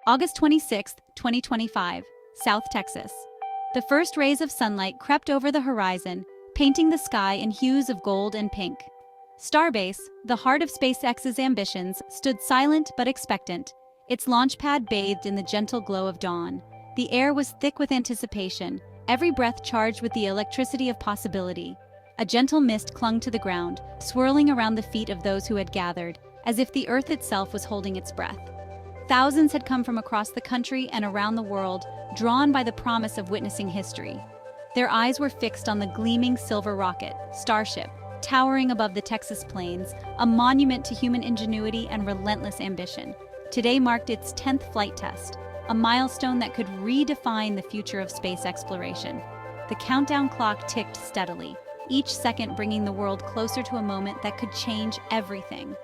August 26, 2025, South Texas. The first rays of sunlight crept over the horizon, painting the sky in hues of gold and pink. Starbase, the heart of SpaceX's ambitions, stood silent but expectant, its launch pad bathed in the gentle glow of dawn. The air was thick with anticipation, every breath charged with the electricity of possibility. A gentle mist clung to the ground, swirling around the feet of those who had gathered, as if the Earth itself was holding its breath. Thousands had come from across the country and around the world, drawn by the promise of witnessing history. Their eyes were fixed on the gleaming silver rocket, Starship, towering above the Texas plains, a monument to human ingenuity and relentless ambition. Today marked its 10th flight test, a milestone that could redefine the future of space exploration. The countdown clock ticked steadily, each second bringing the world closer to a moment that could change everything.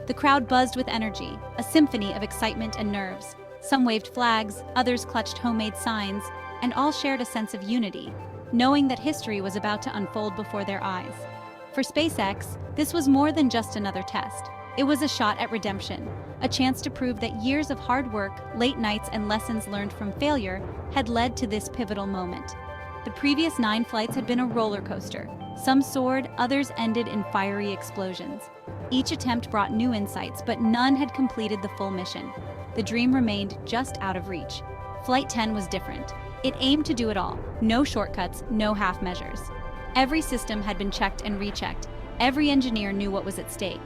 The crowd buzzed with energy, a symphony of excitement and nerves. Some waved flags, others clutched homemade signs, and all shared a sense of unity, knowing that history was about to unfold before their eyes. For SpaceX, this was more than just another test. It was a shot at redemption, a chance to prove that years of hard work, late nights, and lessons learned from failure had led to this pivotal moment. The previous 9 flights had been a roller coaster. Some soared, others ended in fiery explosions. Each attempt brought new insights, but none had completed the full mission. The dream remained just out of reach. Flight 10 was different. It aimed to do it all. No shortcuts, no half measures. Every system had been checked and rechecked. Every engineer knew what was at stake.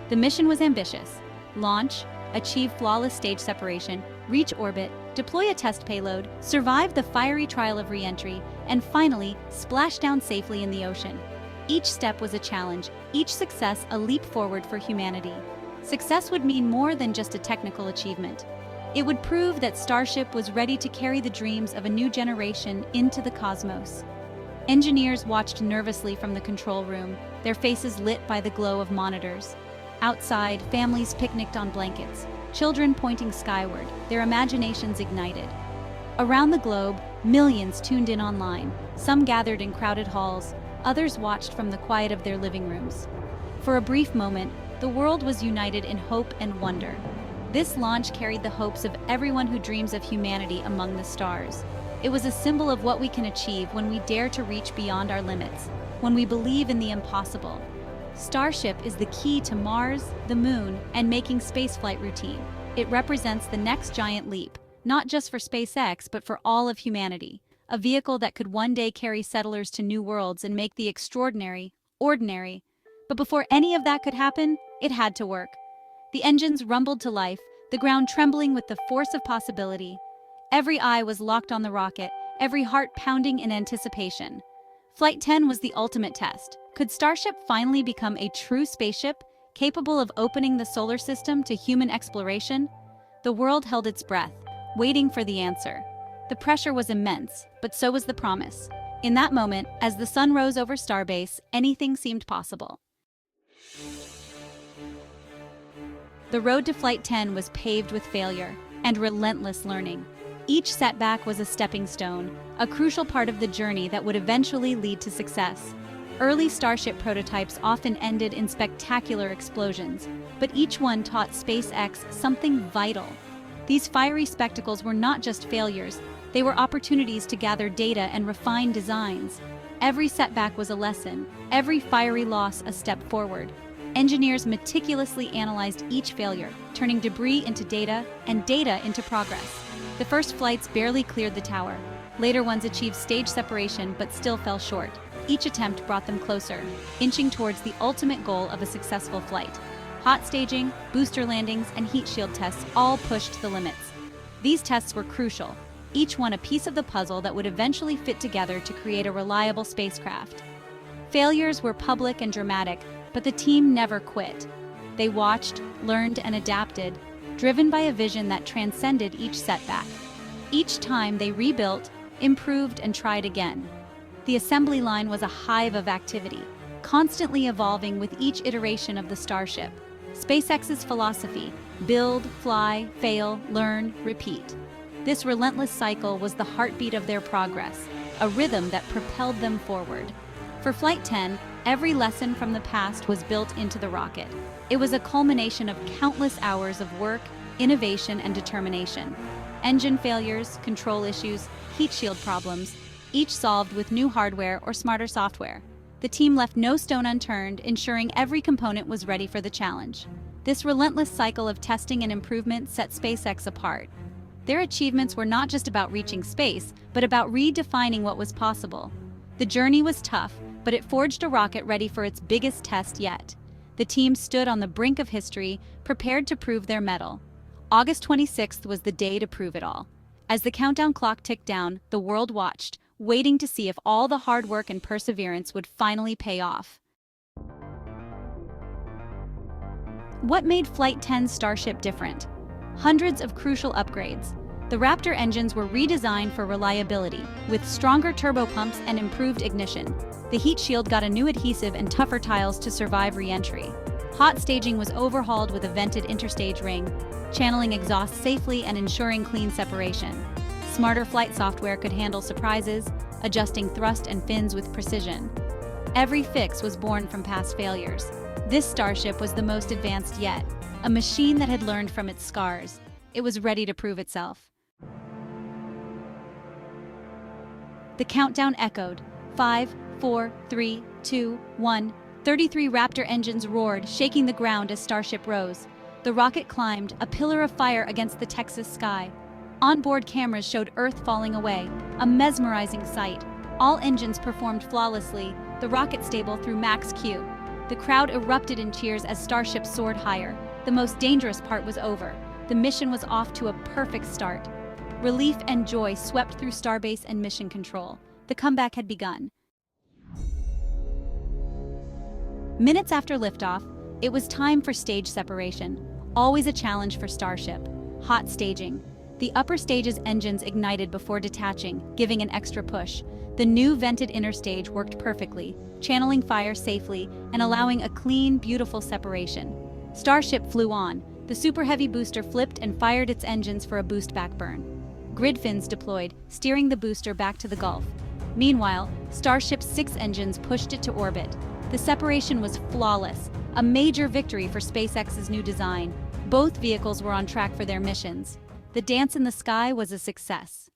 The mission was ambitious. Launch, achieve flawless stage separation, reach orbit, deploy a test payload, survive the fiery trial of re-entry, and finally, splash down safely in the ocean. Each step was a challenge, each success a leap forward for humanity. Success would mean more than just a technical achievement. It would prove that Starship was ready to carry the dreams of a new generation into the cosmos. Engineers watched nervously from the control room, their faces lit by the glow of monitors. Outside, families picnicked on blankets, children pointing skyward, their imaginations ignited. Around the globe, millions tuned in online, some gathered in crowded halls, others watched from the quiet of their living rooms. For a brief moment, the world was united in hope and wonder. This launch carried the hopes of everyone who dreams of humanity among the stars. It was a symbol of what we can achieve when we dare to reach beyond our limits, when we believe in the impossible. Starship is the key to Mars, the Moon, and making spaceflight routine. It represents the next giant leap, not just for SpaceX, but for all of humanity. A vehicle that could one day carry settlers to new worlds and make the extraordinary, ordinary. But before any of that could happen, it had to work. The engines rumbled to life, the ground trembling with the force of possibility. Every eye was locked on the rocket, every heart pounding in anticipation. Flight 10 was the ultimate test. Could Starship finally become a true spaceship, capable of opening the solar system to human exploration? The world held its breath, waiting for the answer. The pressure was immense, but so was the promise. In that moment, as the sun rose over Starbase, anything seemed possible. The road to Flight 10 was paved with failure and relentless learning. Each setback was a stepping stone, a crucial part of the journey that would eventually lead to success. Early Starship prototypes often ended in spectacular explosions, but each one taught SpaceX something vital. These fiery spectacles were not just failures, they were opportunities to gather data and refine designs. Every setback was a lesson, every fiery loss a step forward. Engineers meticulously analyzed each failure, turning debris into data and data into progress. The first flights barely cleared the tower. Later ones achieved stage separation but still fell short. Each attempt brought them closer, inching towards the ultimate goal of a successful flight. Hot staging, booster landings, and heat shield tests all pushed the limits. These tests were crucial, each one a piece of the puzzle that would eventually fit together to create a reliable spacecraft. Failures were public and dramatic, but the team never quit. They watched, learned, and adapted, driven by a vision that transcended each setback. Each time they rebuilt, improved, and tried again. The assembly line was a hive of activity, constantly evolving with each iteration of the Starship. SpaceX's philosophy: build, fly, fail, learn, repeat. This relentless cycle was the heartbeat of their progress, a rhythm that propelled them forward. For Flight 10, every lesson from the past was built into the rocket. It was a culmination of countless hours of work, innovation, and determination. Engine failures, control issues, heat shield problems, each solved with new hardware or smarter software. The team left no stone unturned, ensuring every component was ready for the challenge. This relentless cycle of testing and improvement set SpaceX apart. Their achievements were not just about reaching space, but about redefining what was possible. The journey was tough, but it forged a rocket ready for its biggest test yet. The team stood on the brink of history, prepared to prove their mettle. August 26th was the day to prove it all. As the countdown clock ticked down, the world watched, waiting to see if all the hard work and perseverance would finally pay off. What made Flight 10's Starship different? Hundreds of crucial upgrades. The Raptor engines were redesigned for reliability, with stronger turbopumps and improved ignition. The heat shield got a new adhesive and tougher tiles to survive re-entry. Hot staging was overhauled with a vented interstage ring, channeling exhaust safely and ensuring clean separation. Smarter flight software could handle surprises, adjusting thrust and fins with precision. Every fix was born from past failures. This Starship was the most advanced yet, a machine that had learned from its scars. It was ready to prove itself. The countdown echoed. 5, 4, 3, 2, 1. 33 Raptor engines roared, shaking the ground as Starship rose. The rocket climbed, a pillar of fire against the Texas sky. Onboard cameras showed Earth falling away, a mesmerizing sight. All engines performed flawlessly, the rocket stable through max Q. The crowd erupted in cheers as Starship soared higher. The most dangerous part was over. The mission was off to a perfect start. Relief and joy swept through Starbase and Mission Control. The comeback had begun. Minutes after liftoff, it was time for stage separation. Always a challenge for Starship. Hot staging. The upper stage's engines ignited before detaching, giving an extra push. The new vented inner stage worked perfectly, channeling fire safely and allowing a clean, beautiful separation. Starship flew on. The Super Heavy booster flipped and fired its engines for a boost back burn. Grid fins deployed, steering the booster back to the Gulf. Meanwhile, Starship's 6 engines pushed it to orbit. The separation was flawless, a major victory for SpaceX's new design. Both vehicles were on track for their missions. The dance in the sky was a success.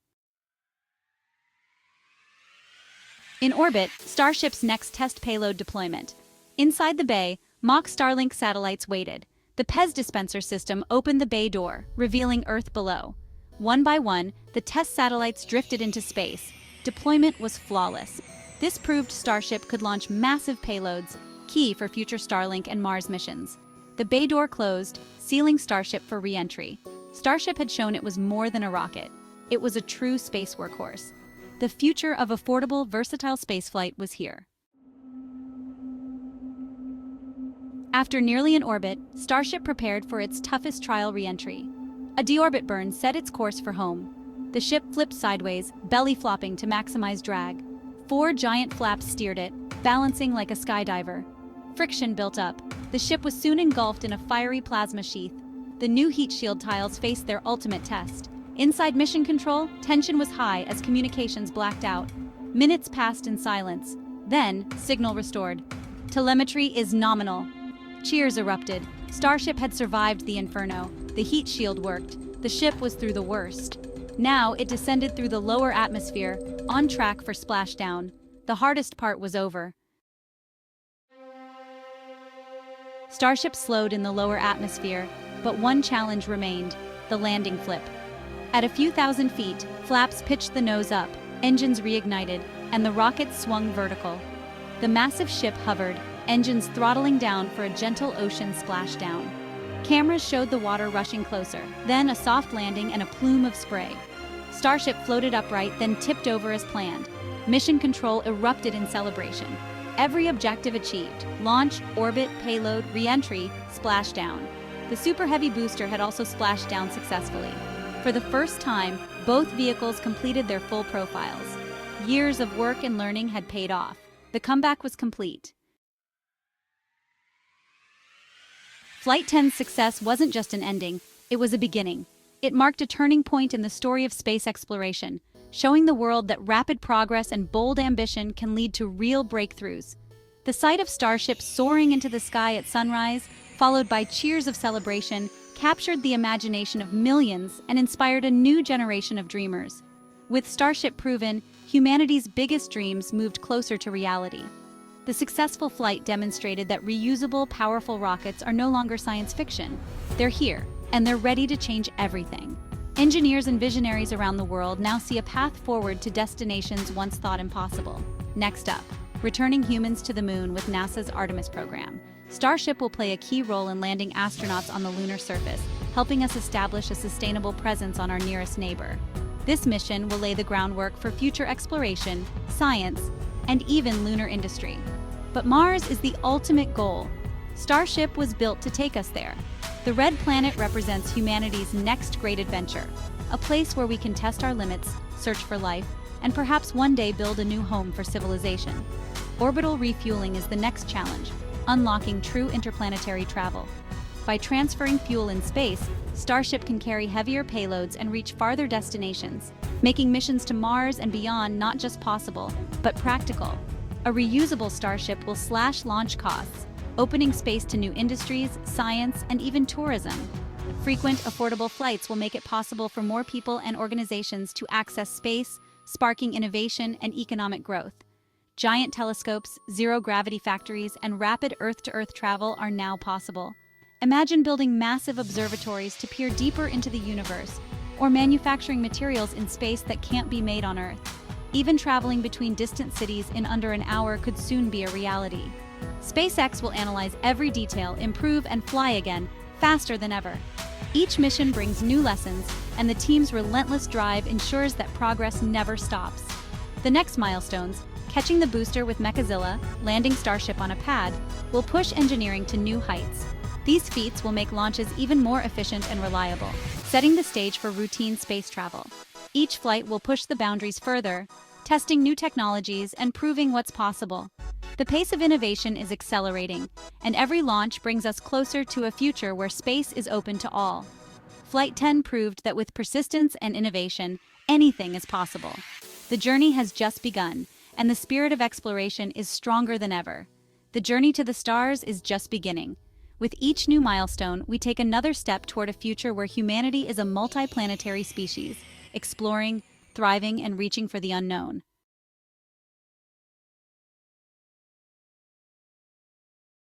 In orbit, Starship's next test payload deployment. Inside the bay, mock Starlink satellites waited. The Pez dispenser system opened the bay door, revealing Earth below. One by one, the test satellites drifted into space. Deployment was flawless. This proved Starship could launch massive payloads, key for future Starlink and Mars missions. The bay door closed, sealing Starship for re-entry. Starship had shown it was more than a rocket. It was a true space workhorse. The future of affordable, versatile spaceflight was here. After nearly in orbit, Starship prepared for its toughest trial re-entry. A deorbit burn set its course for home. The ship flipped sideways, belly flopping to maximize drag. 4 giant flaps steered it, balancing like a skydiver. Friction built up. The ship was soon engulfed in a fiery plasma sheath. The new heat shield tiles faced their ultimate test. Inside Mission Control, tension was high as communications blacked out. Minutes passed in silence. Then, signal restored. Telemetry is nominal. Cheers erupted. Starship had survived the inferno. The heat shield worked. The ship was through the worst. Now it descended through the lower atmosphere, on track for splashdown. The hardest part was over. Starship slowed in the lower atmosphere, but one challenge remained: the landing flip. At a few thousand feet, flaps pitched the nose up, engines reignited, and the rocket swung vertical. The massive ship hovered, engines throttling down for a gentle ocean splashdown. Cameras showed the water rushing closer, then a soft landing and a plume of spray. Starship floated upright, then tipped over as planned. Mission Control erupted in celebration. Every objective achieved: launch, orbit, payload, re-entry, splashdown. The Super Heavy booster had also splashed down successfully. For the first time, both vehicles completed their full profiles. Years of work and learning had paid off. The comeback was complete. Flight 10's success wasn't just an ending, it was a beginning. It marked a turning point in the story of space exploration, showing the world that rapid progress and bold ambition can lead to real breakthroughs. The sight of Starship soaring into the sky at sunrise, followed by cheers of celebration, captured the imagination of millions and inspired a new generation of dreamers. With Starship proven, humanity's biggest dreams moved closer to reality. The successful flight demonstrated that reusable, powerful rockets are no longer science fiction. They're here, and they're ready to change everything. Engineers and visionaries around the world now see a path forward to destinations once thought impossible. Next up, returning humans to the moon with NASA's Artemis program. Starship will play a key role in landing astronauts on the lunar surface, helping us establish a sustainable presence on our nearest neighbor. This mission will lay the groundwork for future exploration, science, and even lunar industry. But Mars is the ultimate goal. Starship was built to take us there. The red planet represents humanity's next great adventure, a place where we can test our limits, search for life, and perhaps one day build a new home for civilization. Orbital refueling is the next challenge, unlocking true interplanetary travel. By transferring fuel in space, Starship can carry heavier payloads and reach farther destinations, making missions to Mars and beyond not just possible, but practical. A reusable Starship will slash launch costs, opening space to new industries, science, and even tourism. Frequent, affordable flights will make it possible for more people and organizations to access space, sparking innovation and economic growth. Giant telescopes, zero-gravity factories, and rapid Earth-to-Earth travel are now possible. Imagine building massive observatories to peer deeper into the universe, or manufacturing materials in space that can't be made on Earth. Even traveling between distant cities in under an hour could soon be a reality. SpaceX will analyze every detail, improve, and fly again, faster than ever. Each mission brings new lessons, and the team's relentless drive ensures that progress never stops. The next milestones, catching the booster with Mechazilla, landing Starship on a pad, will push engineering to new heights. These feats will make launches even more efficient and reliable, setting the stage for routine space travel. Each flight will push the boundaries further, testing new technologies and proving what's possible. The pace of innovation is accelerating, and every launch brings us closer to a future where space is open to all. Flight 10 proved that with persistence and innovation, anything is possible. The journey has just begun, and the spirit of exploration is stronger than ever. The journey to the stars is just beginning. With each new milestone, we take another step toward a future where humanity is a multiplanetary species, exploring, thriving, and reaching for the unknown.